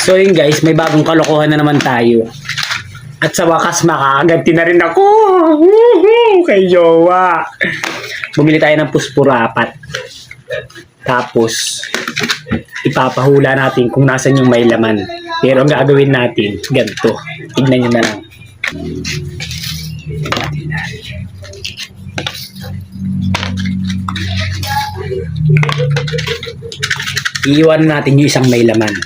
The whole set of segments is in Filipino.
So yun guys, may bagong kalokohan na naman tayo. At sa wakas makakaganti na rin ako. Kay jowa. Bumili tayo ng puspura 4. Tapos ipapahula natin kung nasan yung may laman. Pero ang gagawin natin, ganito. Tignan nyo na lang. Iiwan natin yung isang may laman.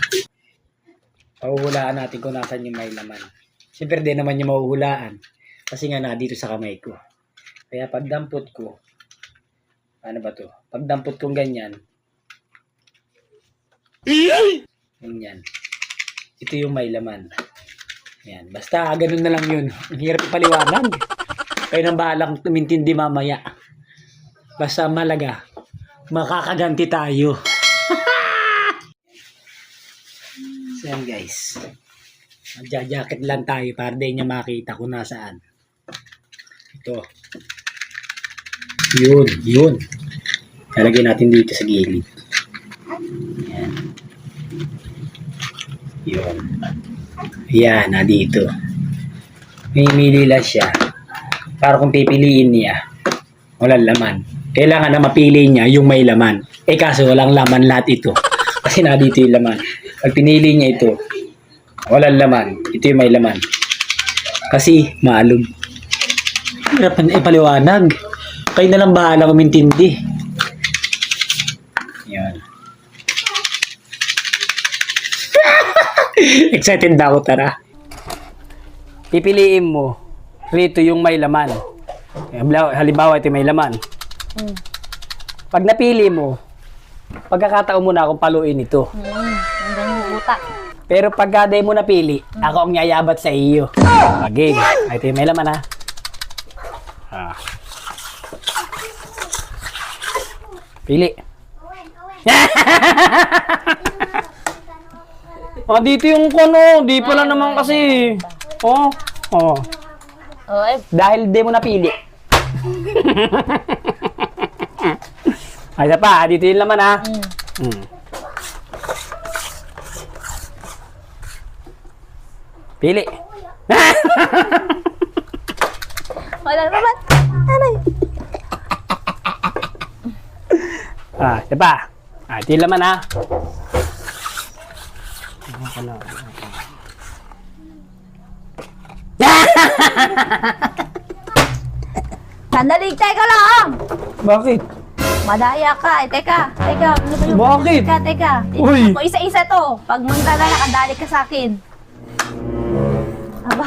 Pahuhulaan natin kung nasan yung may laman. Siyempre din naman yung mahuhulaan. Kasi nga na dito sa kamay ko. Kaya pagdampot ko, ano ba to? Pagdampot kong ganyan. Ganyan. Ito yung may laman. Yan. Basta ganun na lang yun. Ang hirap ipaliwanag. Kayo nang bahalang tumintindi mamaya. Basta malaga. Makakaganti tayo. So yan guys. Magja-jacket lang tayo para di niya makita kung nasaan. Ito. Yun. Lalagyan natin dito sa gilid. Yan. Yun. Yan, dito. Mimili lang siya. Para kung pipiliin niya, walang laman. Kailangan na mapili niya yung may laman. Kaso walang laman lahat ito. Kasi dito yung laman. Pag pinili niya ito, walang laman. Ito yung may laman. Kasi maalog. Hirapan ipaliwanag. Kayo na lang bahala kumintindi. Yan. Excited na ako, tara. Pipiliin mo rito yung may laman. Halimbawa, ito may laman. Pag napili mo, pagkakataon mo na akong paluin ito. Hanggang yung utak. Pero pag di mo napili, ako ang yayabat sa iyo. Okay. Ito yung may laman, ha? Pili. Dito yung kono. Di pala naman kasi. Oh. Dahil di mo napili. Ay, isa pa. Dito yung laman, ha? Pili. Wala naman. Aray. Isa pa. Ito yung laman, ha? Sandali, teka lang! Bakit? Madaya ka. Teka. Ano ba yung... Bakit? Teka. Uy! Ako isa-isa to. Pag manggala, nakadali ka sa akin. Aba?